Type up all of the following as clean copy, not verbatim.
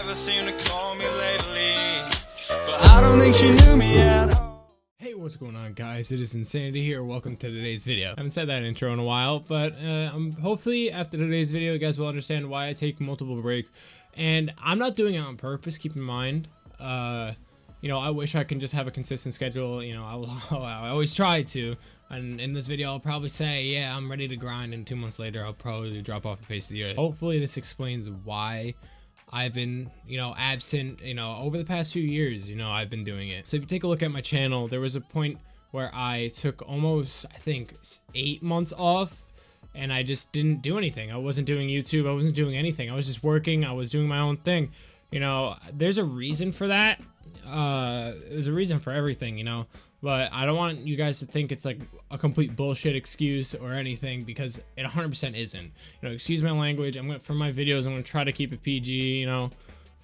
never seem to call me lately, but I don't think she knew me at all. Hey, what's going on, guys? It is Insanity here. Welcome to today's video. I haven't said that intro in a while, but hopefully after today's video you guys will understand why I take multiple breaks. And I'm not doing it on purpose, keep in mind. You know, I wish I can just have a consistent schedule. You know, I always try to. And in this video, I'll probably say, yeah, I'm ready to grind, and 2 months later, I'll probably drop off the face of the earth. Hopefully, this explains why I've been, absent, over the past few years, I've been doing it. So if you take a look at my channel, there was a point where I took almost, I think, 8 months off, and I just didn't do anything. I wasn't doing YouTube. I wasn't doing anything. I was just working. I was doing my own thing. There's a reason for that. There's a reason for everything, but I don't want you guys to think it's like a complete bullshit excuse or anything, because it 100% isn't. Excuse my language. For my videos, I'm gonna try to keep it PG,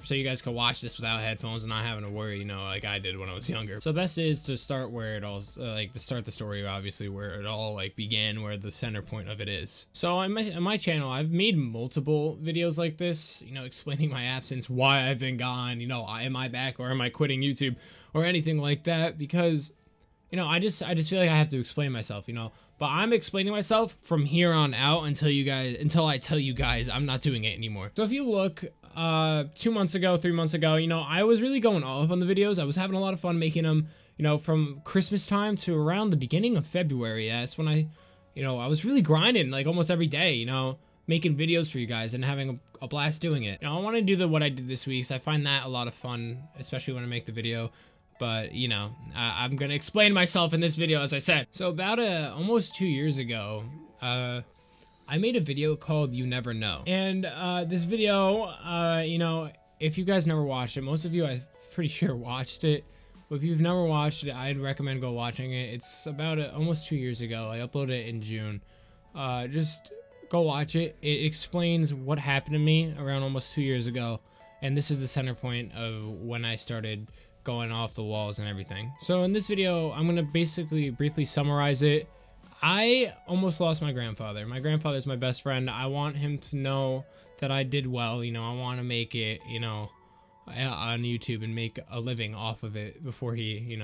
so you guys can watch this without headphones and not having to worry, like I did when I was younger. So best is to start where it all, to start the story, obviously, where it all began, where the center point of it is. So on my channel, I've made multiple videos like this, explaining my absence, why I've been gone, am I back or am I quitting YouTube or anything like that, because I just feel like I have to explain myself, but I'm explaining myself from here on out until I tell you guys I'm not doing it anymore. So if you look 2 months ago, 3 months ago, I was really going off on the videos. I was having a lot of fun making them, from Christmas time to around the beginning of February. That's when I was really grinding like almost every day, making videos for you guys and having a blast doing it. I want to do what I did this week, so I find that a lot of fun, especially when I make the video. But I'm gonna explain myself in this video, as I said. So about almost 2 years ago, I made a video called You Never Know, and this video, if you guys never watched it, most of you I'm pretty sure watched it, but if you've never watched it, I'd recommend go watching it. It's about almost 2 years ago. I uploaded it in June. Just go watch it. It explains what happened to me around almost 2 years ago, and this is the center point of when I started going off the walls and everything. So in this video, I'm gonna basically briefly summarize it. I almost lost my grandfather. My grandfather's my best friend. I want him to know that I did well. I want to make it, on YouTube and make a living off of it before he,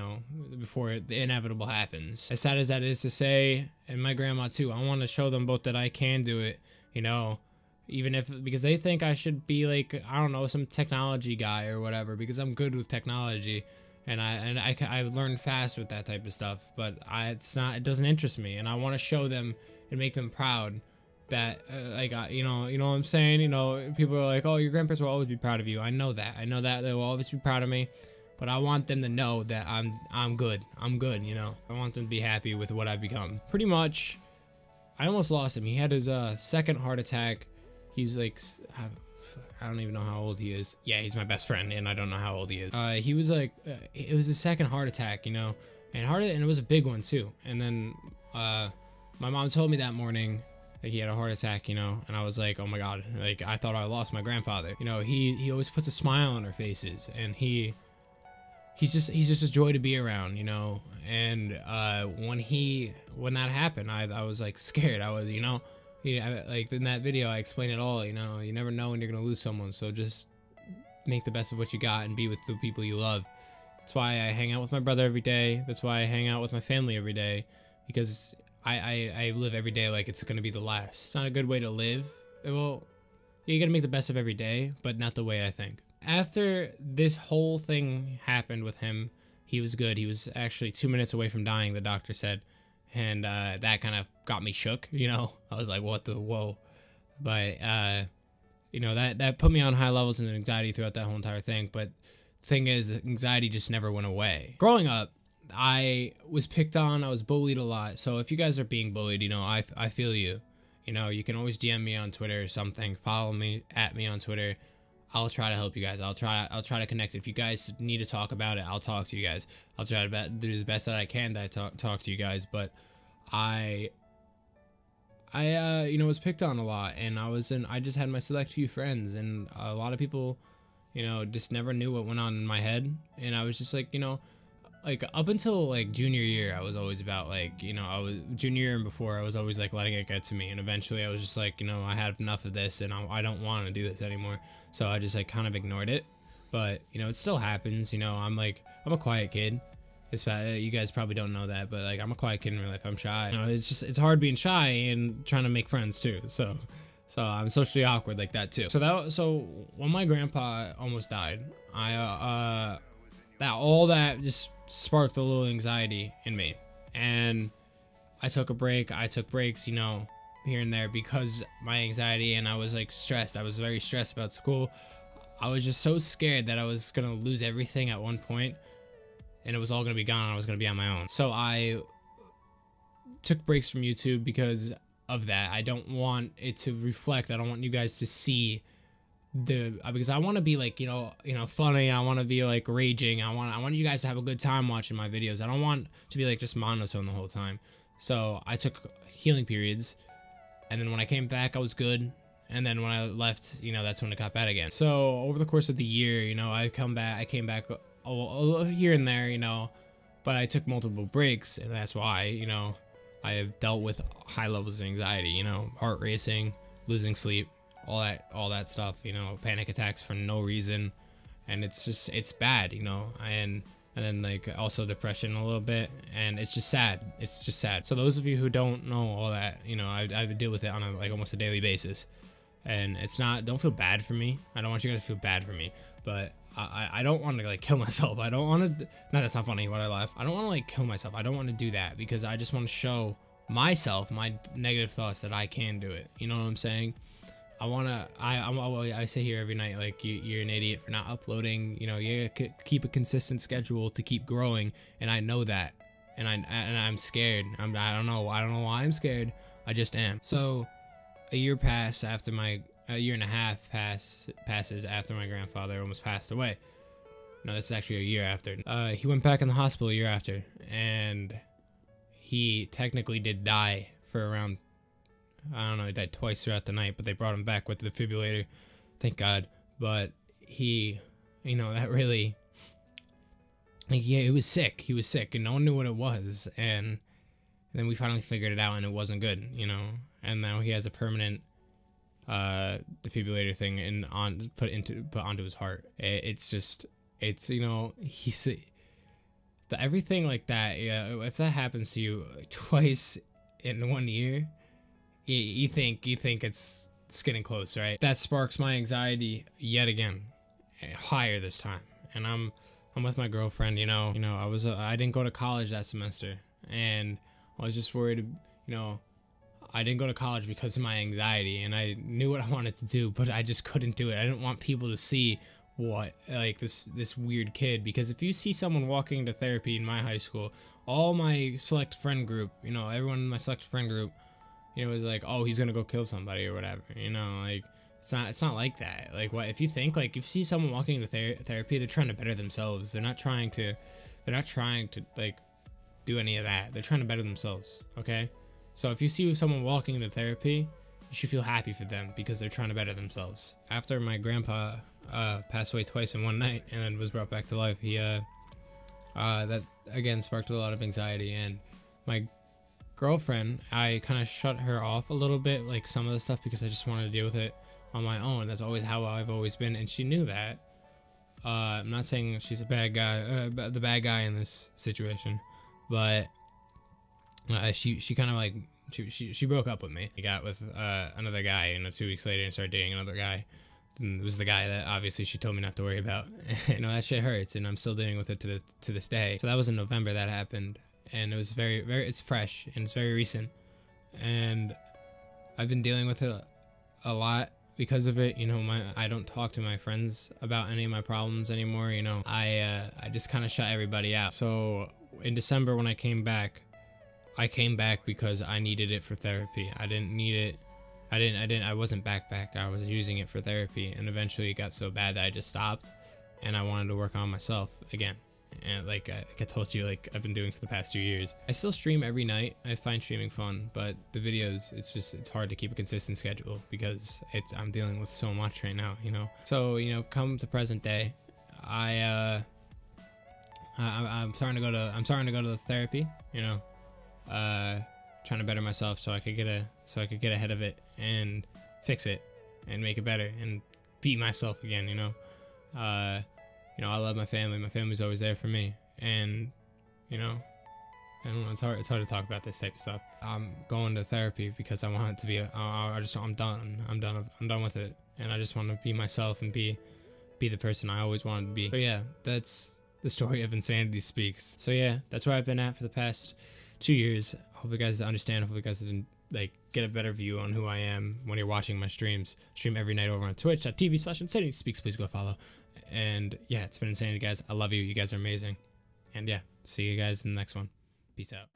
before the inevitable happens. As sad as that is to say, and my grandma too, I want to show them both that I can do it, because they think I should be like, I don't know, some technology guy or whatever, because I'm good with technology and I learn fast with that type of stuff, but it doesn't interest me, and I want to show them and make them proud that you know what I'm saying. People are like, oh, your grandparents will always be proud of you. I know that they will always be proud of me, but I want them to know that I'm good. I want them to be happy with what I've become. Pretty much, I almost lost him. He had his second heart attack. He's like, I don't even know how old he is. Yeah, he's my best friend, and I don't know how old he is. He was like, it was his second heart attack, and it was a big one too. And then my mom told me that morning that he had a heart attack, and I was like, oh my god, like I thought I lost my grandfather. He always puts a smile on our faces, and he's just a joy to be around, And when that happened, I was like scared. I was, like in that video, I explain it all. You never know when you're gonna lose someone, so just make the best of what you got and be with the people you love. That's why I hang out with my brother every day. That's why I hang out with my family every day, because I live every day like it's gonna be the last. It's not a good way to live. Well, you gotta make the best of every day, but not the way I think. After this whole thing happened with him, he was good. He was actually 2 minutes away from dying, the doctor said. And that kind of got me shook, I was like, what the whoa. But that put me on high levels of anxiety throughout that whole entire thing. But the thing is, the anxiety just never went away. Growing up, I was picked on. I was bullied a lot. So if you guys are being bullied, I feel you. You can always DM me on Twitter or something. Follow me at me on Twitter. I'll try to help you guys. I'll try to connect. If you guys need to talk about it, I'll talk to you guys. I'll try to do the best that I can to talk to you guys. But I was picked on a lot, and I just had my select few friends, and a lot of people, just never knew what went on in my head. And I was just like, like up until like junior year, I was always about like, you know, I was junior year and before, I was always like letting it get to me, and eventually I was just like, you know, I had enough of this, and I don't want to do this anymore, so I just like kind of ignored it. But you know, it still happens. You know, I'm a quiet kid. You guys probably don't know that, but like I'm a quiet kid in real life. I'm shy. You know, it's hard being shy and trying to make friends too. So I'm socially awkward like that too. So when my grandpa almost died, all that just sparked a little anxiety in me, and I took a break. I took breaks, you know, here and there because my anxiety, and I was like stressed. I was very stressed about school. I was just so scared that I was gonna lose everything at one point, and it was all gonna be gone, and I was gonna be on my own. So I took breaks from YouTube because of that. I don't want it to reflect. I don't want you guys to see because I want to be like, you know, funny. I want to be like raging. I want you guys to have a good time watching my videos. I don't want to be like just monotone the whole time. So I took healing periods, and then when I came back, I was good. And then when I left, you know, that's when it got bad again. So over the course of the year, you know, I came back here and there, you know, but I took multiple breaks, and that's why, you know, I have dealt with high levels of anxiety, you know, heart racing, losing sleep, all that stuff, you know, panic attacks for no reason, and it's bad, you know, and then like also depression a little bit, and it's just sad. So those of you who don't know all that, you know, I deal with it on like almost a daily basis, and don't feel bad for me. I don't want you guys to feel bad for me, but I don't want to like kill myself. I don't want to. No, that's not funny. When I laugh, I don't want to like kill myself. I don't want to do that because I just want to show myself my negative thoughts that I can do it. You know what I'm saying? I say here every night, like you're an idiot for not uploading. You know, you gotta keep a consistent schedule to keep growing, and I know that, and I'm scared. I don't know why I'm scared. I just am. So a year and a half passes after my grandfather almost passed away. No, this is actually a year after. He went back in the hospital a year after, and he technically did die for around, I don't know, he died twice throughout the night, but they brought him back with the defibrillator, thank God. But he, you know, that really, like, yeah, he was sick, and no one knew what it was, and then we finally figured it out, and it wasn't good, you know, and now he has a permanent defibrillator thing put onto his heart. It's you know, everything like that. Yeah, if that happens to you twice in 1 year, you think it's getting close, right? That sparks my anxiety yet again, higher this time. And I'm with my girlfriend. You know, I didn't go to college that semester, and I was just worried. You know, I didn't go to college because of my anxiety, and I knew what I wanted to do, but I just couldn't do it. I didn't want people to see what, like, this weird kid, because if you see someone walking into therapy in my high school, all my select friend group, you know, everyone in my select friend group, you know, was like, oh, he's gonna go kill somebody or whatever, you know, like, it's not like that. Like, what if you think, like, if you see someone walking into therapy, they're trying to better themselves. They're not trying to like do any of that. They're trying to better themselves, okay? So if you see someone walking into therapy, you should feel happy for them because they're trying to better themselves. After my grandpa passed away twice in one night and then was brought back to life, he that again sparked a lot of anxiety. And my girlfriend, I kind of shut her off a little bit, like some of the stuff, because I just wanted to deal with it on my own. That's always how I've always been, and she knew that. I'm not saying she's a bad guy, the bad guy in this situation, but she kind of like she broke up with me. I got with another guy, and 2 weeks later, and started dating another guy. And it was the guy that obviously she told me not to worry about. You know, that shit hurts, and I'm still dealing with it to this day. So that was in November that happened, and it was very it's fresh and it's very recent, and I've been dealing with it a lot because of it. You know, I don't talk to my friends about any of my problems anymore. You know, I just kind of shut everybody out. So in December when I came back because I needed it for therapy. I didn't need it. I wasn't back. I was using it for therapy, and eventually it got so bad that I just stopped, and I wanted to work on myself again. And like I told you, like I've been doing for the past 2 years. I still stream every night. I find streaming fun, but the videos, it's hard to keep a consistent schedule because I'm dealing with so much right now, you know. So, you know, come to present day, I I'm starting to go to therapy, you know, trying to better myself so I could get ahead of it and fix it and make it better and beat myself again, you know. I love my family. My family's always there for me, and you know, I don't know, it's hard to talk about this type of stuff. I'm going to therapy because I want it to be I'm done with it, and I just want to be myself and be the person I always wanted to be. So yeah, that's the story of Insanity Speaks. So yeah, that's where I've been at for the past 2 years. Hope you guys understand. Hope you guys didn't get a better view on who I am when you're watching my streams. Stream every night over on twitch.tv/InsanitySpeakzz. Please go follow. And yeah, it's been Insanity, guys. I love you. You guys are amazing. And yeah, see you guys in the next one. Peace out.